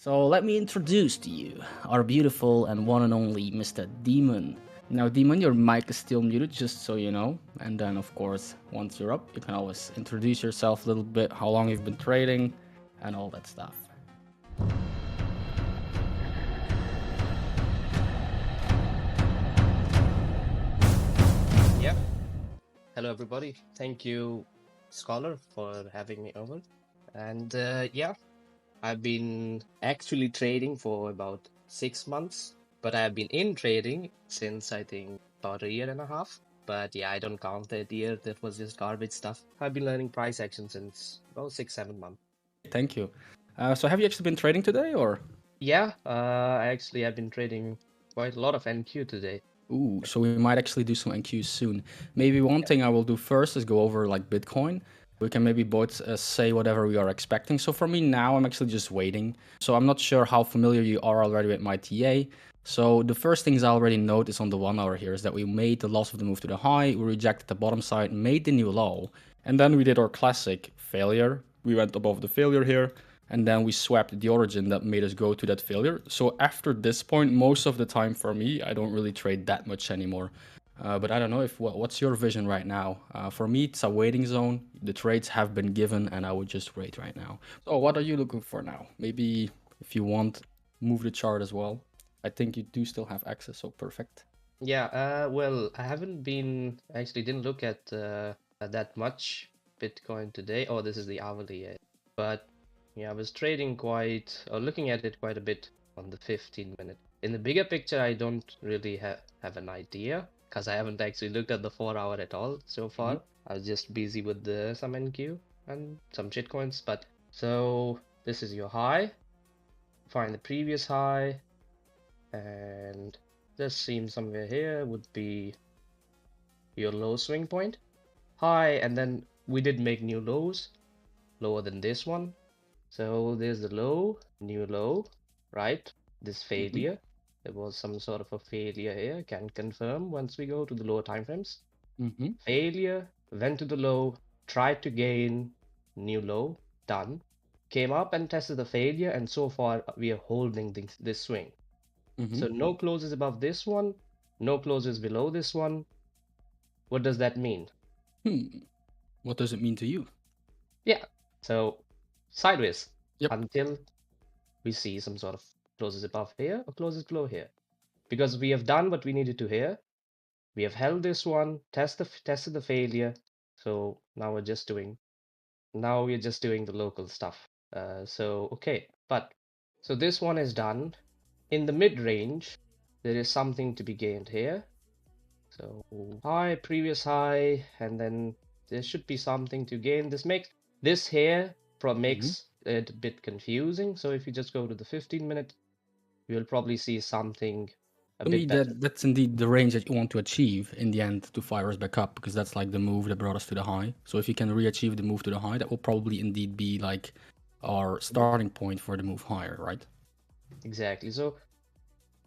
So let me introduce to you our beautiful and one and only Mr. Demon. Now, Demon, your mic is still muted, just so you know. And then, of course, once you're up, you can always introduce yourself a little bit, how long you've been trading, and all that stuff. Yeah. Hello, everybody. Thank you, Scholar, for having me over. And yeah, I've been actually trading for about 6 months, but I've been in trading since I think about a year and a half. But yeah, I don't count that year. That was just garbage stuff. I've been learning price action since about 6, 7 months. Thank you. So have you actually been trading today, or? Yeah, actually, I've been trading quite a lot of NQ today. Ooh, so we might actually do some NQs soon. Maybe one thing I will do first is go over like Bitcoin. We can maybe both say whatever we are expecting. So for me now, I'm actually just waiting. So I'm not sure how familiar you are already with my TA. So the first things I already noticed on the 1 hour here is that we made the loss of the move to the high, we rejected the bottom side, made the new low, and then we did our classic failure. We went above the failure here, and then we swapped the origin that made us go to that failure. So after this point, most of the time for me, I don't really trade that much anymore. But I don't know if what's your vision right now? For me, it's a waiting zone. The trades have been given, and I would just wait right now. So what are you looking for now? Maybe if you want, move the chart as well. I think you do still have access, so perfect. Yeah, well, I haven't been actually didn't look at that much Bitcoin today. Oh, this is the hourly, but yeah, I was trading quite or looking at it quite a bit on the 15 minute. In the bigger picture, I don't really have an idea because I haven't actually looked at the 4 hour at all so far. I was just busy with the some NQ and some shitcoins. But so this is your high. Find the previous high, and this seems somewhere here would be your low swing point. High, and then we did make new lows, lower than this one. So there's the low, new low, right? This failure. There was some sort of a failure here. Can confirm once we go to the lower time frames. Failure, went to the low, tried to gain, new low, done. Came up and tested the failure, and so far we are holding this swing. So no closes above this one, no closes below this one. What does that mean? What does it mean to you? Yeah, so sideways Yep. until we see some sort of closes above here or closes below here. Because we have done what we needed to here. We have held this one, tested the failure. So now we're just doing the local stuff. Okay, but so this one is done. In the mid range, there is something to be gained here. So high, previous high, and then there should be something to gain. This here makes it a bit confusing. So if you just go to the 15 minute, you'll probably see something a To bit me, better. that's indeed the range that you want to achieve in the end to fire us back up, because that's like the move that brought us to the high. So if you can re-achieve the move to the high, that will probably indeed be like our starting point for the move higher, right? Exactly. So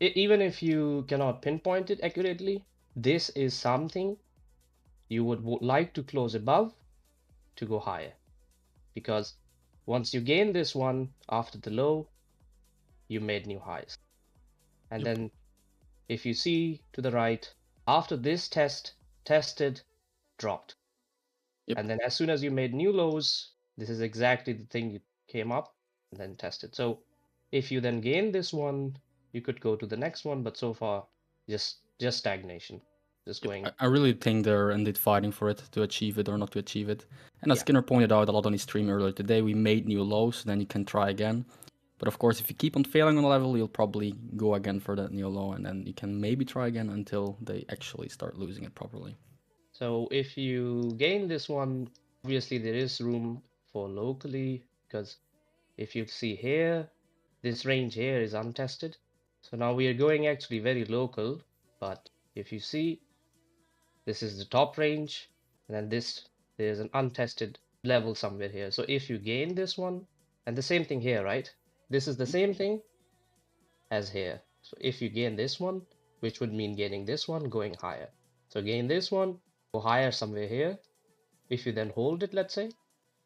even if you cannot pinpoint it accurately, this is something you would like to close above to go higher. Because once you gain this one after the low, you made new highs. And Yep. then if you see to the right, after this tested, dropped. Yep. And then as soon as you made new lows, this is exactly the thing you came up and then tested. So if you then gain this one, you could go to the next one, but so far just stagnation. Just Yep. going. I really think they're indeed fighting for it to achieve it or not to achieve it. And as Yeah. Skinner pointed out a lot on his stream earlier today, we made new lows, then you can try again. But of course, if you keep on failing on a level, you'll probably go again for that new low, and then you can maybe try again until they actually start losing it properly. So if you gain this one, obviously there is room for locally, because if you see here, this range here is untested. So now we are going actually very local, but if you see, this is the top range, and then there's an untested level somewhere here. So if you gain this one, and the same thing here, right? This is the same thing as here. So if you gain this one, which would mean gaining this one, going higher. So gain this one, go higher somewhere here. If you then hold it, let's say,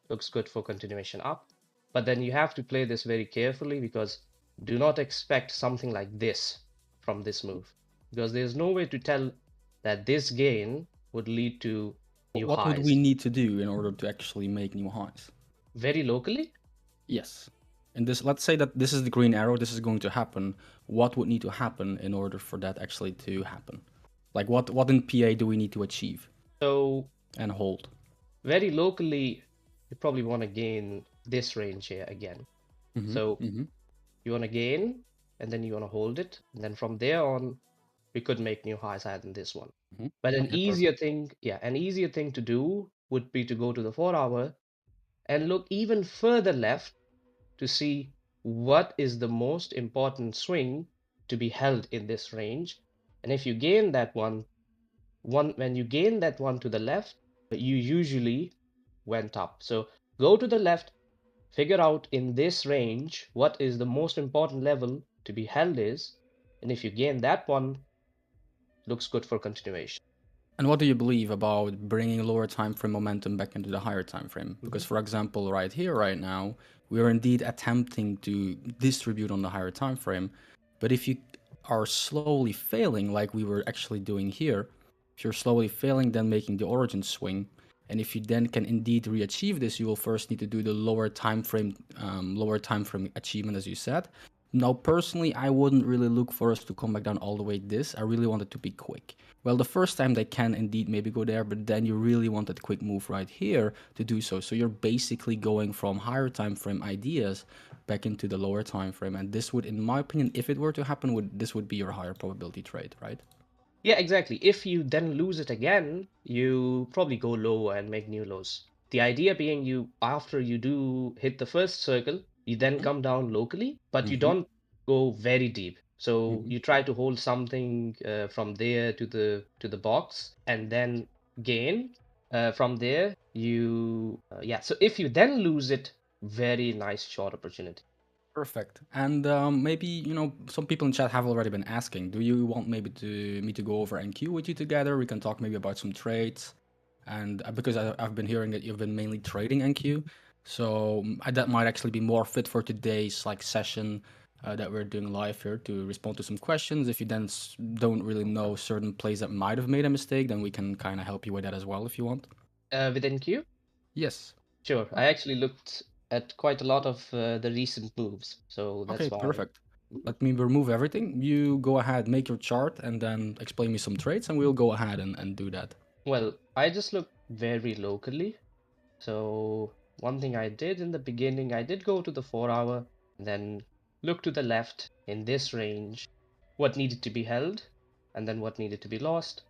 looks good for continuation up. But then you have to play this very carefully, because do not expect something like this from this move, because there's no way to tell that this gain would lead to new What would we highs. need to do in order to actually make new highs? Very locally? Yes. And this, let's say that this is the green arrow, this is going to happen. What would need to happen in order for that actually to happen? Like what in PA do we need to achieve So and hold? very locally, you probably want to gain this range here again. So you want to gain, and then you want to hold it, and then from there on, we could make new highs higher than this one. But an Okay, easier perfect. thing, an easier thing to do would be to go to the 4 hour and look even further left to see what is the most important swing to be held in this range. And if you gain that one, when you gain that one to the left, you usually went up. So go to the left, figure out in this range what is the most important level to be held is, and if you gain that one, looks good for continuation. And what do you believe about bringing lower time frame momentum back into the higher time frame? Because for example, right here, right now, we are indeed attempting to distribute on the higher time frame. But if you are slowly failing, like we were actually doing here, if you're slowly failing, then making the origin swing, and if you then can indeed re-achieve this, you will first need to do the lower time frame achievement, as you said. Now, personally, I wouldn't really look for us to come back down all the way this. I really want it to be quick. Well, the first time they can indeed maybe go there, but then you really want that quick move right here to do so. So you're basically going from higher time frame ideas back into the lower time frame. And this would, in my opinion, if it were to happen, this would be your higher probability trade, right? Yeah, exactly. If you then lose it again, you probably go lower and make new lows. The idea being you, after you do hit the first circle, you then come down locally, but you Mm-hmm. don't go very deep. So Mm-hmm. you try to hold something from there to the box, and then gain. From there, So if you then lose it, very nice short opportunity. Perfect. And maybe, you know, some people in chat have already been asking, do you want maybe to me to go over NQ with you together? We can talk maybe about some trades. And because I've been hearing that you've been mainly trading NQ, so that might actually be more fit for today's like session that we're doing live here to respond to some questions. If you then don't really know certain plays that might have made a mistake, then we can kind of help you with that as well if you want. Within Q? Yes. Sure. I actually looked at quite a lot of the recent moves, so Okay, that's why. perfect. Let me remove everything. You go ahead, make your chart, and then explain me some trades, and we'll go ahead and do that. Well, I just looked very locally. So one thing I did in the beginning, I did go to the 4 hour, then look to the left in this range, what needed to be held, and then what needed to be lost.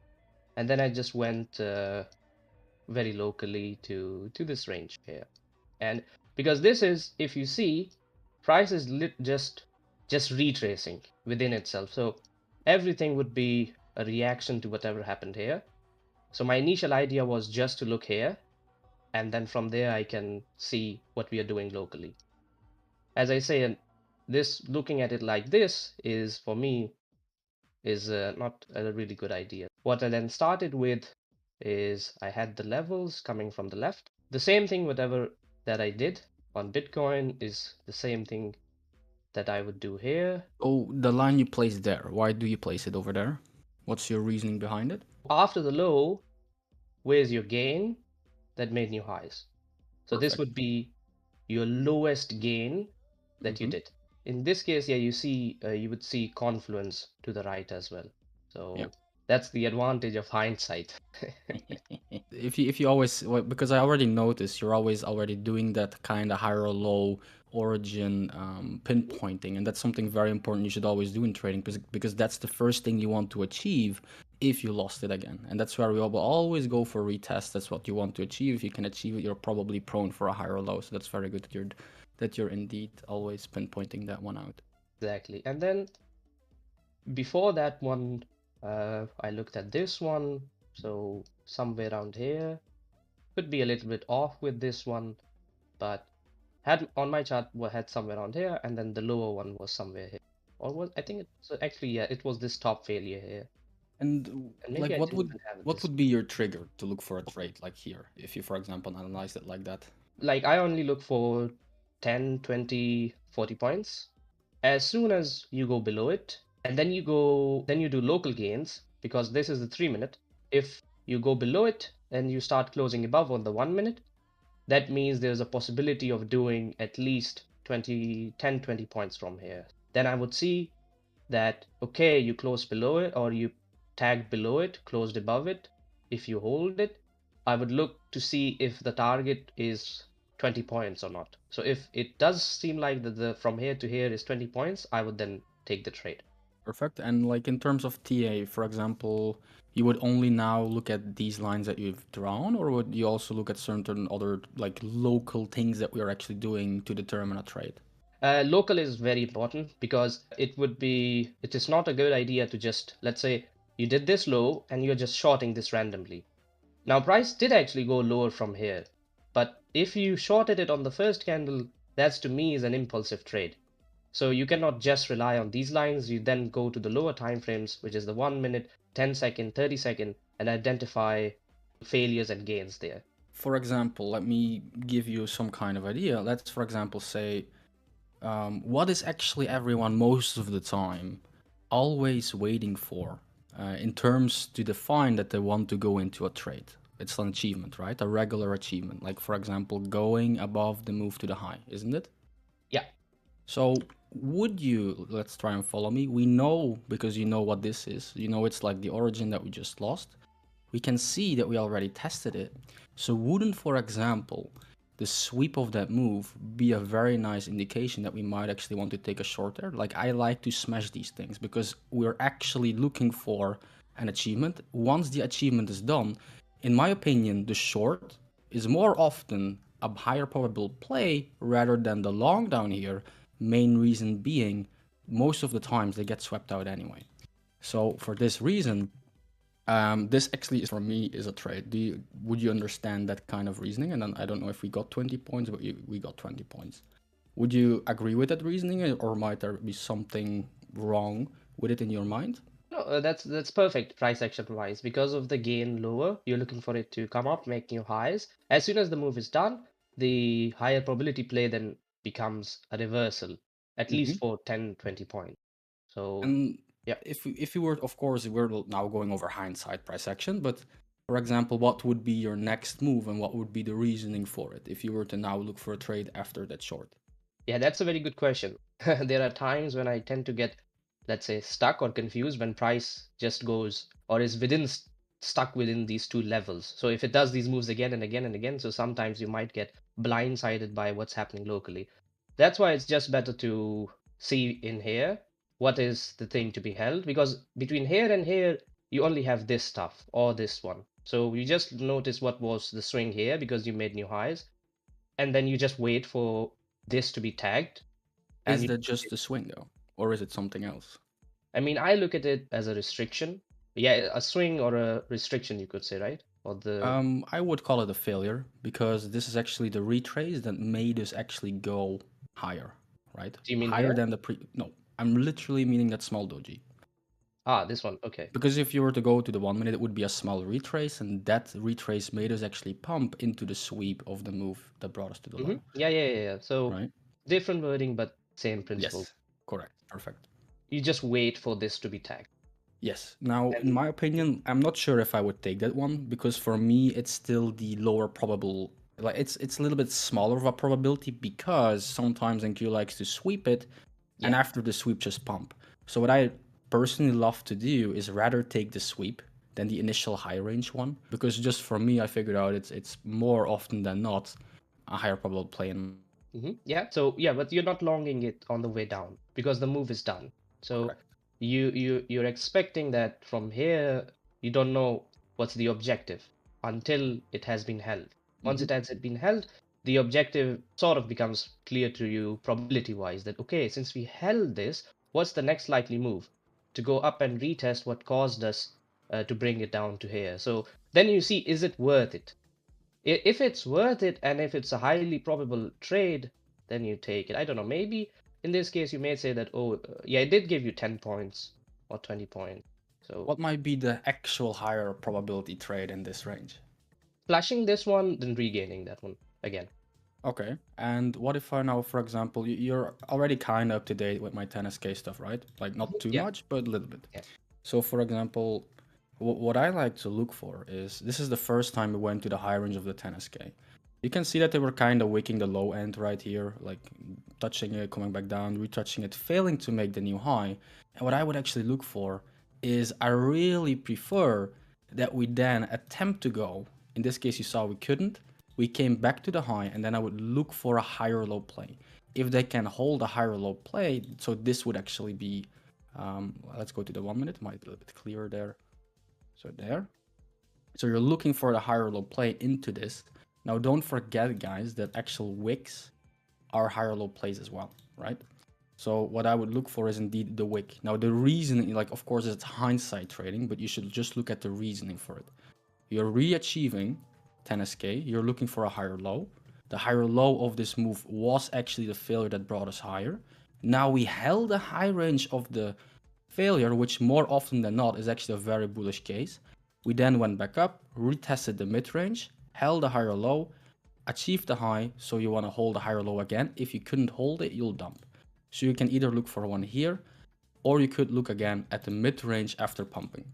And then I just went very locally to this range here. And because this is, if you see, price is just retracing within itself. So everything would be a reaction to whatever happened here. So my initial idea was just to look here, and then from there I can see what we are doing locally. As I say, this looking at it like this is for me is not a really good idea. What I then started with is I had the levels coming from the left. The same thing, whatever that I did on Bitcoin is the same thing that I would do here. Oh, the line you placed there, why do you place it over there? What's your reasoning behind it? After the low, where's your gain that made new highs? So this Perfect. would be your lowest gain that you Mm-hmm. did. In this case, yeah, you would see confluence to the right as well. Yeah. So that's the advantage of hindsight. If you always, well, because I already noticed you're always already doing that kind of higher or low origin pinpointing, and that's something very important you should always do in trading, because that's the first thing you want to achieve if you lost it again, and that's where we will always go for retest. That's what you want to achieve. If you can achieve it, you're probably prone for a higher or low. So that's very good that you're indeed always pinpointing that one out. Exactly. And then before that one, I looked at this one. So somewhere around here, could be a little bit off with this one, but had on my chart had somewhere around here, and then the lower one was somewhere here. Or was I think it was actually, yeah, it was this top failure here. And And maybe like, I didn't even have what this. would be your trigger to look for a trade like here, if you, for example, analyze it like that? Like I only look for 10, 20, 40 points. As soon as you go below it, and then you do local gains, because this is the 3 minute. If you go below it and you start closing above on the 1 minute, that means there's a possibility of doing at least 20 points from here. Then I would see that, okay, you closed below it, or you tagged below it, closed above it. If you hold it, I would look to see if the target is 20 points or not. So if it does seem like the from here to here is 20 points, I would then take the trade. Perfect. And like in terms of TA, for example, you would only now look at these lines that you've drawn, or would you also look at certain other like local things that we are actually doing to determine a trade? Local is very important, because it is not a good idea to just, let's say you did this low and you're just shorting this randomly. Now price did actually go lower from here, but if you shorted it on the first candle, that's to me is an impulsive trade. So you cannot just rely on these lines. You then go to the lower time frames, which is the 1 minute, 10 second, 30 second, and identify failures and gains there. For example, let me give you some kind of idea. Let's, for example, say, what is actually everyone most of the time always waiting for in terms to define that they want to go into a trade? It's an achievement, right? A regular achievement. Like, for example, going above the move to the high, isn't it? Yeah. So would you, let's try and follow me. We know, because you know what this is, you know it's like the origin that we just lost. We can see that we already tested it. So wouldn't, for example, the sweep of that move be a very nice indication that we might actually want to take a short there? Like, I like to smash these things because we're actually looking for an achievement. Once the achievement is done, in my opinion, the short is more often a higher probable play rather than the long down here. Main reason being, most of the times they get swept out anyway. So for this reason, this actually for me is a trade. Would you understand that kind of reasoning? And then I don't know if we got 20 points, but we got 20 points. Would you agree with that reasoning, or might there be something wrong with it in your mind? No, that's perfect price action wise. Because of the gain lower, you're looking for it to come up, make new highs. As soon as the move is done, the higher probability play then becomes a reversal, at least Hmm. for 10, 20 points. So And yeah. if you were, of course, we're now going over hindsight price action, but for example, what would be your next move and what would be the reasoning for it if you were to now look for a trade after that short? Yeah, that's a very good question. There are times when I tend to get, let's say, stuck or confused when price just goes or is stuck within these two levels. So if it does these moves again and again and again, so sometimes you might get blindsided by what's happening locally. That's why it's just better to see in here what is the thing to be held, because between here and here, you only have this stuff or this one. So you just notice what was the swing here because you made new highs, and then you just wait for this to be tagged. And Is that just a swing though, or is it something else? I mean, I look at it as a restriction. Yeah, a swing or a restriction, you could say, right? Or the I would call it a failure because this is actually the retrace that made us actually go higher, right? do you mean Higher here? than the pre. No, I'm literally meaning that small doji. Ah, this one. Okay. Because if you were to go to the 1 minute, it would be a small retrace, and that retrace made us actually pump into the sweep of the move that brought us to the low, Yeah. So right? different wording, but same principle. Yes, correct, perfect. You just wait for this to be tagged. Yes. Now, in And my opinion, I'm not sure if I would take that one because for me, it's still the lower probable. Like it's a little bit smaller of a probability because sometimes NQ likes to sweep it, and yeah. after the sweep, just pump. So what I personally love to do is rather take the sweep than the initial high range one because just for me, I figured out it's more often than not a higher probable play. Yeah. So yeah, but you're not longing it on the way down because the move is done. So Correct. you're expecting that from here you don't know what's the objective until it has been held. Once Hmm. it has been held, the objective sort of becomes clear to you probability wise that, okay, since we held this, what's the next likely move? To go up and retest what caused us to bring it down to here. So then you see, is it worth it? If it's worth it and if it's a highly probable trade, then you take it. I don't know, maybe in this case you may say that, oh, yeah, it did give you 10 points or 20 points. So What might be the actual higher probability trade in this range? flashing this one, then regaining that one again. Okay. And what if I now, for example, you're already kind of up to date with my 10SK stuff, right? Like not too Yeah. much, but a little bit. Yeah. So for example, what I like to look for is this is the first time we went to the high range of the 10SK. You can see that they were kind of wicking the low end right here, like touching it, coming back down, retouching it, failing to make the new high. And what I would actually look for is I really prefer that we then attempt to go. In this case, you saw we couldn't. We came back to the high, and then I would look for a higher low play. If they can hold a higher low play, so this would actually be, let's go to the 1 minute, might be a little bit clearer there. So there. So you're looking for the higher low play into this. Now don't forget, guys, that actual wicks are higher low plays as well, right? So what I would look for is indeed the wick. Now the reasoning, like of course it's hindsight trading, but you should just look at the reasoning for it. You're re-achieving 10SK, you're looking for a higher low. The higher low of this move was actually the failure that brought us higher. Now we held the high range of the failure, which more often than not is actually a very bullish case. We then went back up, retested the mid-range, held a higher low, achieved the high, so you want to hold a higher low again. If you couldn't hold it, you'll dump. So you can either look for one here, or you could look again at the mid-range after pumping.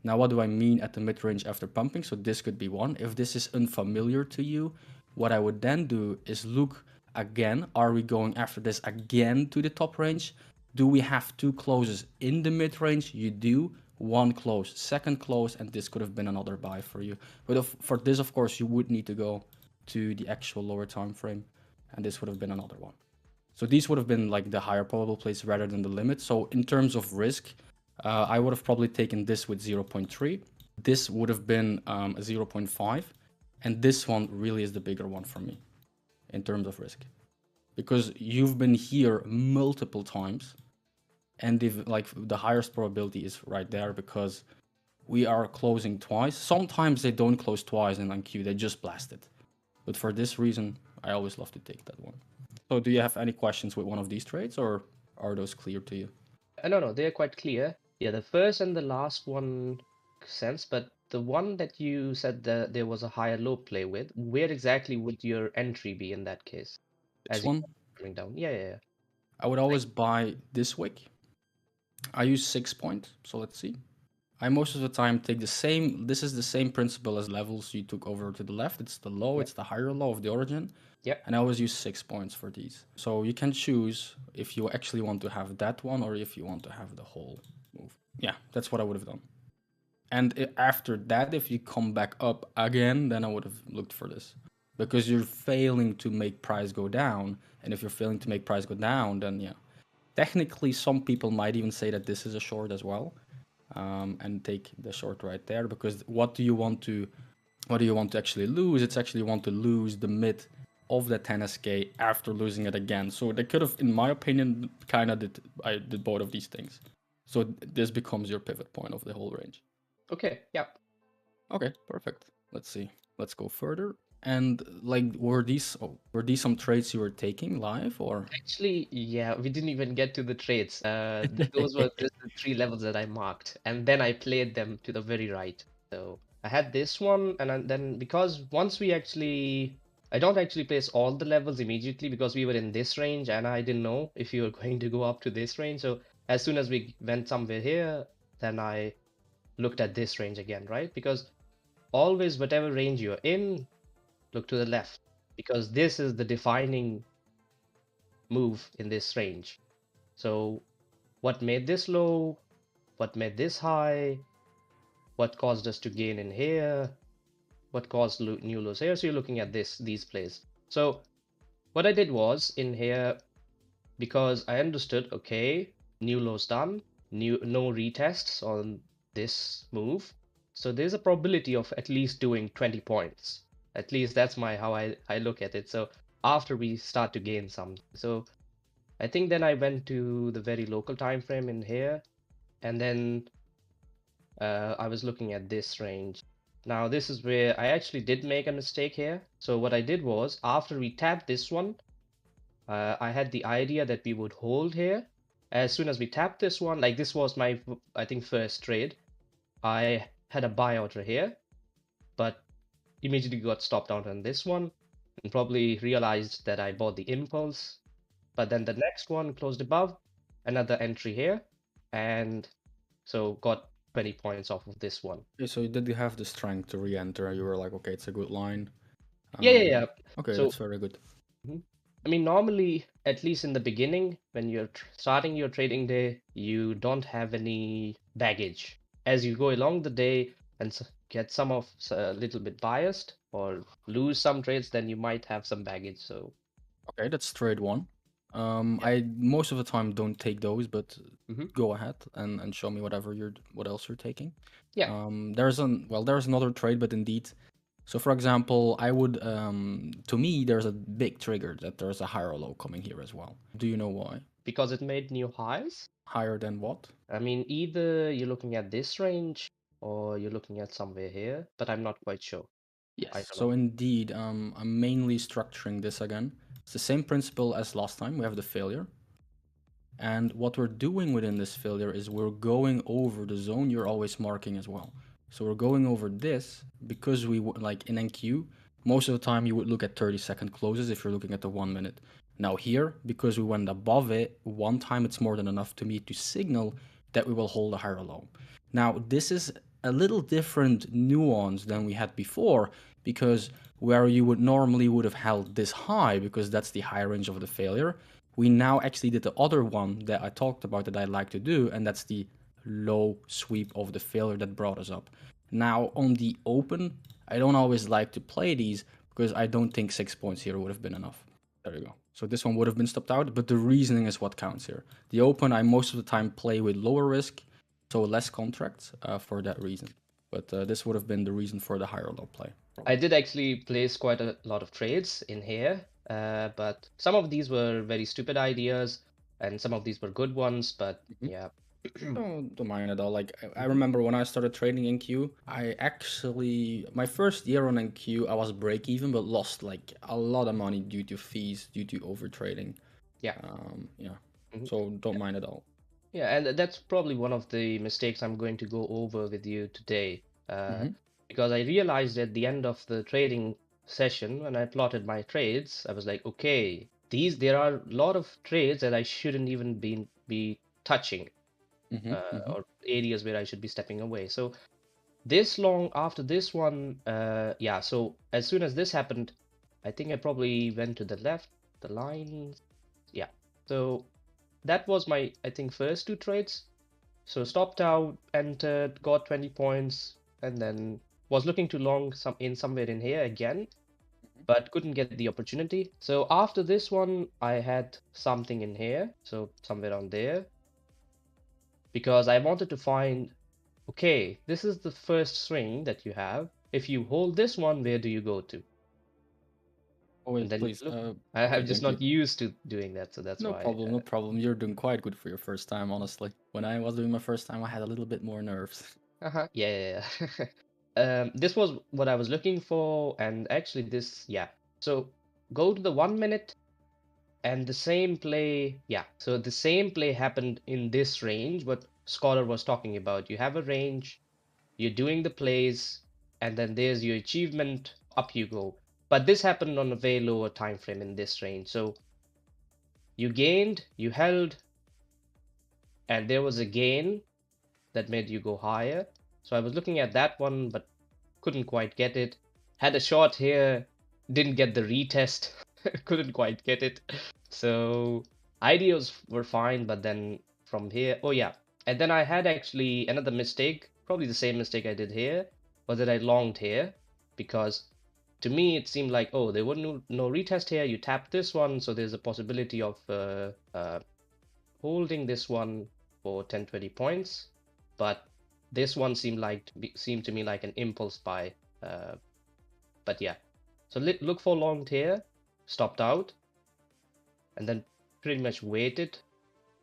Now, what do I mean at the mid-range after pumping? So this could be one. If this is unfamiliar to you, what I would then do is look again. Are we going after this again to the top range? Do we have two closes in the mid-range? You do. One close, second close, and this could have been another buy for you. But for this, of course, you would need to go to the actual lower time frame, and this would have been another one. So these would have been like the higher probable plays rather than the limit. So in terms of risk, I would have probably taken this with 0.3. This would have been a 0.5. And this one really is the bigger one for me in terms of risk. Because you've been here multiple times. And if like the highest probability is right there because we are closing twice. Sometimes they don't close twice in NQ, they just blast it. But for this reason, I always love to take that one. So do you have any questions with one of these trades or are those clear to you? No, they're quite clear. Yeah, the first and the last one makes sense, but the one that you said that there was a higher low play with, where exactly would your entry be in that case? This As you one, coming down. Yeah. I would always buy this wick. I use 6 point, so let's see. I most of the time take the same, this is the same principle as levels you took over to the left. It's the low, Yeah. it's the higher low of the origin. Yeah. And I always use 6 points for these. So you can choose if you actually want to have that one or if you want to have the whole move. Yeah, that's what I would have done. And after that, if you come back up again, then I would have looked for this. Because you're failing to make price go down. And if you're failing to make price go down, then yeah. Technically, some people might even say that this is a short as well. And take the short right there. Because what do you want to actually lose? It's actually want to lose the mid of the 10SK after losing it again. So they could have, in my opinion, kind of did both of these things. So this becomes your pivot point of the whole range. Okay. Yeah. Okay, perfect. Let's see. Let's go further. And like, were these some trades you were taking live or? Actually, yeah, we didn't even get to the trades. Those were just the three levels that I marked, and then I played them to the very right. So I had this one, and then because once we actually, I don't actually place all the levels immediately because we were in this range, and I didn't know if you were going to go up to this range. So as soon as we went somewhere here, then I looked at this range again, right? Because always, whatever range you're in, look to the left, because this is the defining move in this range. So what made this low? What made this high? What caused us to gain in here? What caused new lows here? So you're looking at these plays. So what I did was in here, because I understood, okay, new lows done, no retests on this move. So there's a probability of at least doing 20 points. At least that's how I look at it. So after we start to gain some. So I think then I went to the very local time frame in here, and then I was looking at this range. Now this is where I actually did make a mistake here. So what I did was after we tapped this one, I had the idea that we would hold here. As soon as we tapped this one, like this was my, I think, first trade, I had a buy order here, but immediately got stopped out on this one. and probably realized that I bought the impulse. But then the next one closed above, another entry here, and so got 20 points off of this one. Okay, so did you have the strength to re-enter? You were like, okay, it's a good line. Yeah. Okay, So that's very good. Mhm. I mean, normally, at least in the beginning, when you're starting your trading day, you don't have any baggage. As you go along the day and get some of a little bit biased or lose some trades, then you might have some baggage. So, Okay, that's trade one. yeah. I most of the time don't take those, but hmm go ahead and show me what else you're taking. Yeah. There's another trade, but indeed, so for example, I would to me there's a big trigger that there's a higher low coming here as well. Do you know why? Because it made new highs. Higher than what? I mean, either you're looking at this range or you're looking at somewhere here, but I'm not quite sure. I Yes. don't So know. indeed, I'm mainly structuring this again. It's the same principle as last time. We have the failure. And what we're doing within this failure is we're going over the zone you're always marking as well. So we're going over this because like in NQ, most of the time you would look at 30-second closes if you're looking at the 1 minute. Now here, because we went above it, one time it's more than enough to me to signal that we will hold a higher low. Now this is a little different nuance than we had before, because where you would normally would have held this high because that's the high range of the failure, we now actually did the other one that I talked about that I like to do, and that's the low sweep of the failure that brought us up. Now on the open, I don't always like to play these because I don't think 6 points here would have been enough. There you go. So this one would have been stopped out, but the reasoning is what counts here. The open, I most of the time play with lower risk, so less contracts for that reason. But this would have been the reason for the higher low play. I did actually place quite a lot of trades in here, but some of these were very stupid ideas, and some of these were good ones. But Mhm. yeah, Don't mind at all. Like I Mhm. remember when I started trading NQ, I actually my first year on NQ I was break even, but lost like a lot of money due to fees, due to over trading. yeah, Yeah. mhm. So don't mind at all. Yeah, and that's probably one of the mistakes I'm going to go over with you today, hmm because I realized at the end of the trading session when I plotted my trades, I was like, okay, there are a lot of trades that I shouldn't even be touching, or areas where I should be stepping away. So this long after this one, yeah, so as soon as this happened, I think I probably went to the left, the lines, yeah. So that was my, I think, first two trades. So stopped out, entered, got 20 points, and then was looking to long somewhere in here again, but couldn't get the opportunity. So after this one, I had something in here, so somewhere on there, because I wanted to find, okay, this is the first swing that you have. If you hold this one, where do you go to? Always, And then you please. look. Okay, I'm just thank you. not used to doing that, so that's No why. problem, no problem. You're doing quite good for your first time, honestly. When I was doing my first time, I had a little bit more nerves. Yeah. This was what I was looking for, and actually this, yeah. So go to the 1 minute, and the same play, yeah. So the same play happened in this range, what Scholar was talking about. You have a range, you're doing the plays, and then there's your achievement, up you go. But this happened on a way lower time frame in this range. So you gained, you held, and there was a gain that made you go higher. So I was looking at that one, but couldn't quite get it. Had a shot here, didn't get the retest, couldn't quite get it. So ideas were fine, but then from here, oh yeah. And then I had actually another mistake, probably the same mistake I did here, was that I longed here because to me it seemed like, oh, there was no retest here. You tap this one, so there's a possibility of holding this one for 10, 20 points. But this one seemed to me like an impulse buy. Uh, but yeah, so look for long here, stopped out, and then pretty much waited.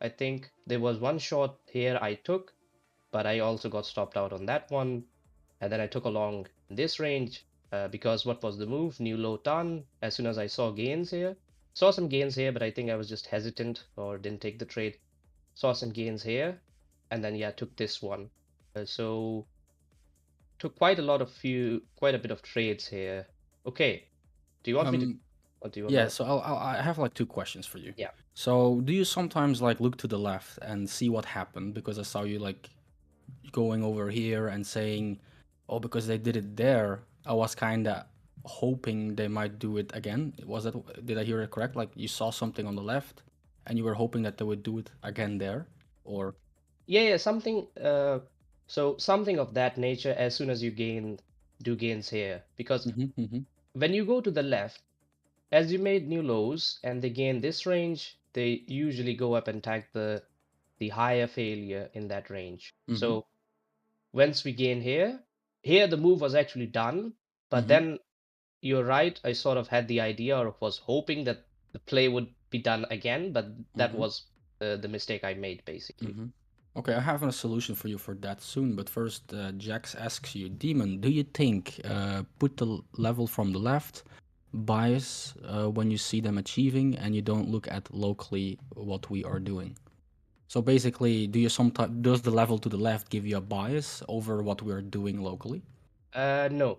I think there was one shot here I took, but I also got stopped out on that one. And then I took along this range because what was the move? New low done. As soon as I saw gains here, saw some gains here, but I think I was just hesitant or didn't take the trade. Saw some gains here, and then yeah, took this one. So took quite a bit of trades here. Okay, do you want me to? What do you want Yeah, to? so I have like two questions for you. Yeah. So do you sometimes like look to the left and see what happened? Because I saw you like going over here and saying, oh, because they did it there, I was kind of hoping they might do it again. Was that, did I hear it correct? Like you saw something on the left and you were hoping that they would do it again there? Or Yeah, something. So something of that nature. As soon as you do gains here, because when you go to the left, as you made new lows and they gain this range, they usually go up and tag the higher failure in that range. So once we gain here the move was actually done, but then you're right, I sort of had the idea or was hoping that the play would be done again, but that was the mistake I made basically. Okay, I have a solution for you for that soon, but first, Jax asks you, Demon, do you think put the level from the left, bias when you see them achieving, and you don't look at locally what we are doing? So basically, do you sometimes does the level to the left give you a bias over what we are doing locally? No,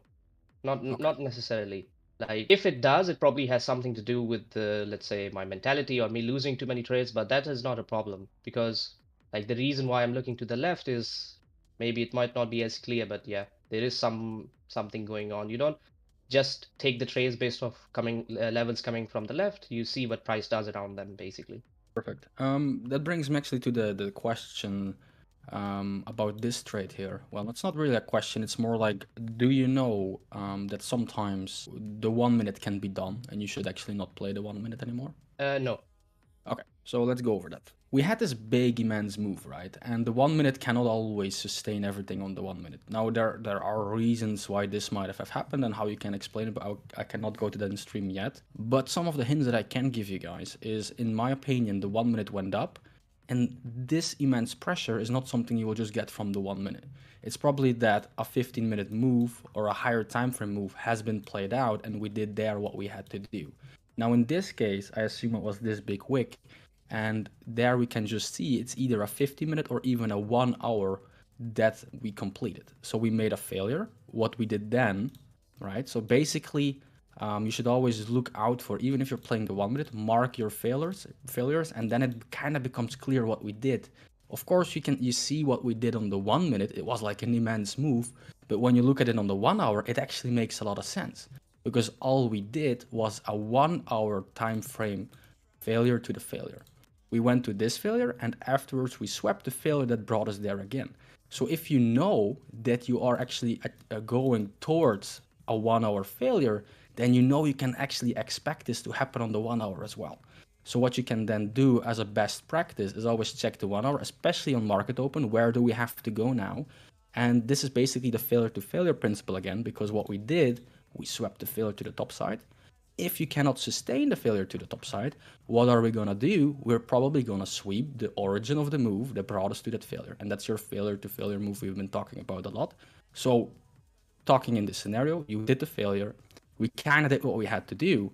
Okay. not necessarily. Like if it does, it probably has something to do with let's say my mentality or me losing too many trades, but that is not a problem because like the reason why I'm looking to the left is maybe it might not be as clear, but yeah, there is something going on. You don't just take the trades based off coming levels coming from the left. You see what price does around them basically. Perfect. That brings me actually to the question about this trade here. Well, it's not really a question. It's more like, do you know that sometimes the 1 minute can be done and you should actually not play the 1 minute anymore? No. Okay, so let's go over that. We had this big immense move, right? And the 1 minute cannot always sustain everything on the 1 minute. Now there are reasons why this might have happened and how you can explain it, but I cannot go to that in stream yet. But some of the hints that I can give you guys is, in my opinion, the 1 minute went up, and this immense pressure is not something you will just get from the 1 minute. It's probably that a 15-minute move or a higher time frame move has been played out, and we did there what we had to do. Now in this case, I assume it was this big wick, and there we can just see it's either a 50-minute or even a 1 hour that we completed. So we made a failure. What we did then, right? So basically, you should always look out for, even if you're playing the 1 minute, mark your failures, and then it kind of becomes clear what we did. Of course, you see what we did on the 1 minute. It was like an immense move, but when you look at it on the 1 hour, it actually makes a lot of sense because all we did was a 1 hour time frame failure to the failure. We went to this failure, and afterwards we swept the failure that brought us there again. So if you know that you are actually going towards a 1 hour failure, then you know you can actually expect this to happen on the 1 hour as well. So what you can then do as a best practice is always check the 1 hour, especially on market open. Where do we have to go now? And this is basically the failure to failure principle again, because what we did, we swept the failure to the top side. If you cannot sustain the failure to the top side, what are we gonna do? We're probably gonna sweep the origin of the move that brought us to that failure. And that's your failure to failure move we've been talking about a lot. So talking in this scenario, you did the failure, we kind of did what we had to do,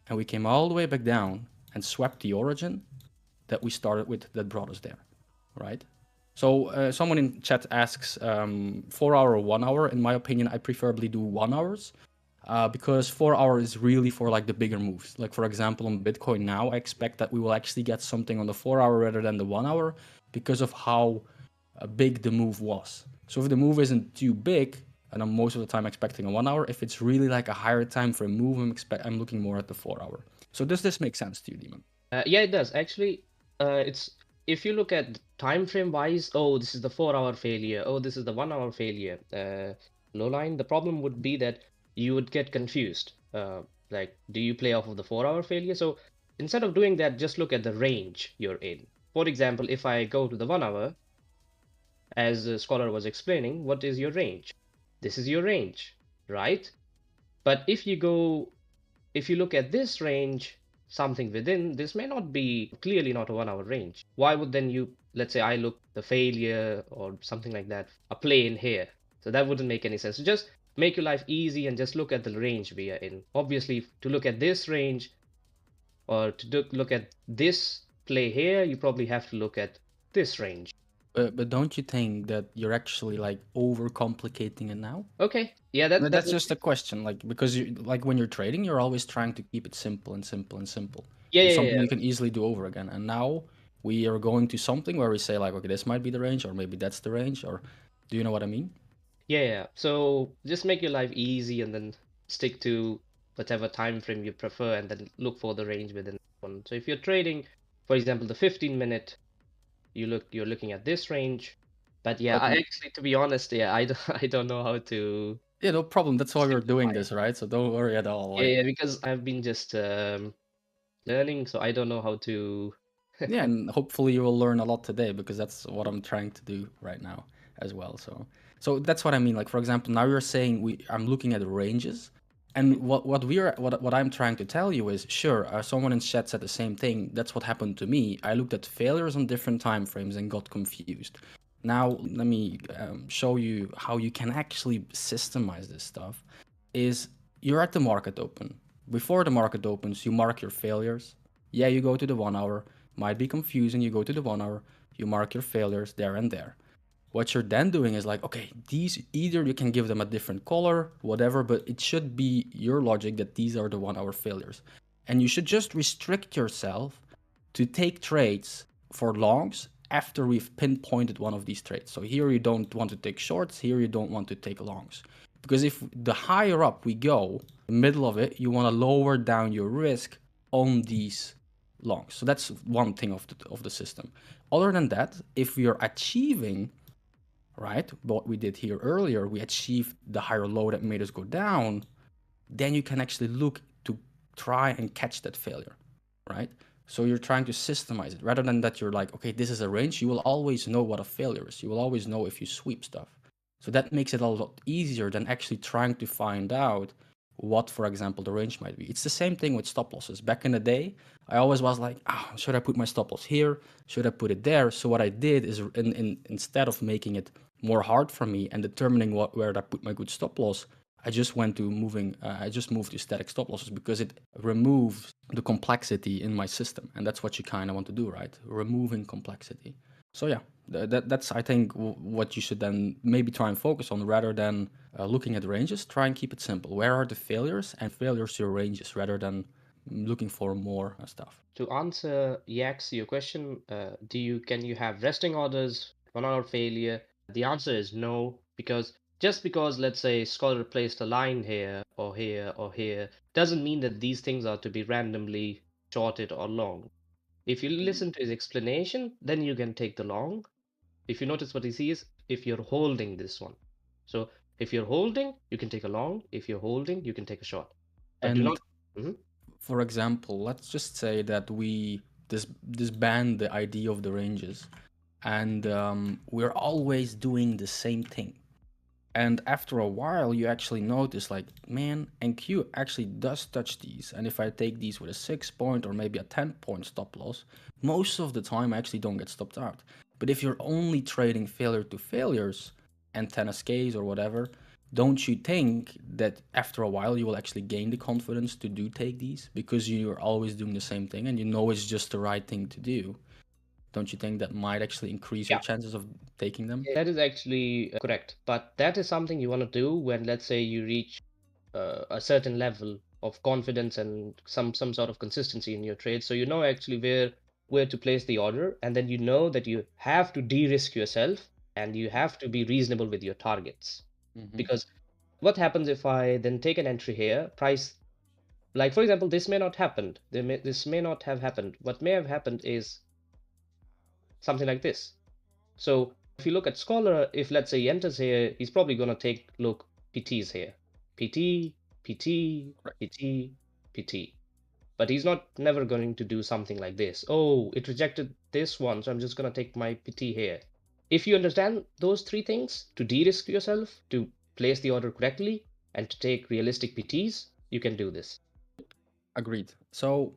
and we came all the way back down and swept the origin that we started with that brought us there, right? So someone in chat asks 4 hour or 1 hour. In my opinion, I preferably do 1 hours because 4 hour is really for like the bigger moves. Like for example, on Bitcoin now, I expect that we will actually get something on the 4 hour rather than the 1 hour because of how big the move was. So if the move isn't too big, and I'm most of the time expecting a 1 hour, if it's really like a higher time for a move, I'm looking more at the 4 hour. So does this make sense to you, Demon? Yeah, it does. Actually, it's if you look at time frame wise, oh, this is the 4 hour failure. Oh, this is the 1 hour failure. Low line, the problem would be that you would get confused. Like, do you play off of the 4 hour failure? So instead of doing that, just look at the range you're in. For example, if I go to the 1 hour, as Scholar was explaining, what is your range? This is your range, right? But if you look at this range, something within this may not be clearly not a 1 hour range. Why would then you, let's say I look the failure or something like that, a play in here? So that wouldn't make any sense. So just make your life easy and just look at the range we are in. Obviously, to look at this range or to look at this play here, you probably have to look at this range. But don't you think that you're actually like overcomplicating it now? Okay, yeah, That's just a question, like because you like when you're trading, you're always trying to keep it simple and simple and simple, yeah, and yeah, something yeah, you can easily do over again. And now we are going to something where we say like, okay, this might be the range, or maybe that's the range, or do you know what I mean? yeah, yeah. So just make your life easy and then stick to whatever time frame you prefer, and then look for the range within one. So if you're trading, for example, the 15-minute, you're looking at this range. But yeah, But I actually, to be honest, yeah, I don't I don't know how to yeah, no problem. That's why we're doing simplify it. this, right? So don't worry at all. Yeah, Like, yeah, because I've been just learning, so I don't know how to. yeah, and hopefully you will learn a lot today because that's what I'm trying to do right now as well. So that's what I mean. Like for example, now you're saying I'm looking at ranges, and what I'm trying to tell you is sure. Someone in chat said the same thing. That's what happened to me. I looked at failures on different time frames and got confused. Now let me show you how you can actually systemize this stuff. Is you're at the market open. Before the market opens, you mark your failures. Yeah, you go to the 1 hour. Might be confusing. You go to the 1 hour, you mark your failures there and there. What you're then doing is like, okay, these either you can give them a different color, whatever, but it should be your logic that these are the 1 hour failures. And you should just restrict yourself to take trades for longs after we've pinpointed one of these trades. So here you don't want to take shorts, here you don't want to take longs. Because if the higher up we go, the middle of it, you want to lower down your risk on these longs. So that's one thing of the system. Other than that, if we are achieving, right, what we did here earlier, we achieved the higher low that made us go down, then you can actually look to try and catch that failure, right? So you're trying to systemize it rather than that you're like, okay, this is a range. You will always know what a failure is. You will always know if you sweep stuff. So that makes it a lot easier than actually trying to find out what, for example, the range might be. It's the same thing with stop losses. Back in the day, I always was like, should I put my stop loss here? Should I put it there? So what I did is instead of making it more hard for me and determining where I put my good stop loss, I just moved to static stop losses because it removes the complexity in my system. And that's what you kind of want to do, right? Removing complexity. So yeah, that's I think what you should then maybe try and focus on rather than looking at ranges. Try and keep it simple. Where are the failures and failures to your ranges rather than looking for more stuff. To answer Yax your question, can you have resting orders, 1 hour failure? The answer is no, because just because let's say Scholar placed a line here or here or here doesn't mean that these things are to be randomly shorted or long. If you listen to his explanation, then you can take the long. If you notice what he sees, if you're holding this one. So if you're holding, you can take a long. If you're holding, you can take a short. But do not. And for example, let's just say that we disband the idea of the ranges, and we're always doing the same thing. And after a while, you actually notice like, man, NQ actually does touch these. And if I take these with a 6 point or maybe a 10 point stop loss, most of the time I actually don't get stopped out. But if you're only trading failure to failures and 10 SKs or whatever, don't you think that after a while you will actually gain the confidence to do take these because you're always doing the same thing and you know it's just the right thing to do? Don't you think that might actually increase your Yeah, chances of taking them? that is actually correct. But that is something you want to do when, let's say, you reach a certain level of confidence and some sort of consistency in your trade. So you know actually where to place the order, and then you know that you have to de-risk yourself and you have to be reasonable with your targets. Mm-hmm. Because what happens if I then take an entry here, price, like for example, this may not happen. This may not have happened. What may have happened is something like this. So if you look at Scholar, if let's say he enters here, he's probably going to take look PTs here. PT, PT, PT, PT. But he's not never going to do something like this. Oh, it rejected this one, so I'm just going to take my PT here. If you understand those three things, to de-risk yourself, to place the order correctly, and to take realistic PTs, you can do this. Agreed. So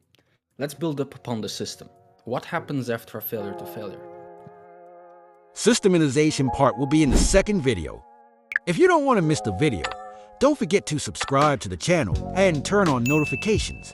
let's build up upon the system. What happens after a failure to failure? Systemization part will be in the second video. If you don't want to miss the video, don't forget to subscribe to the channel and turn on notifications.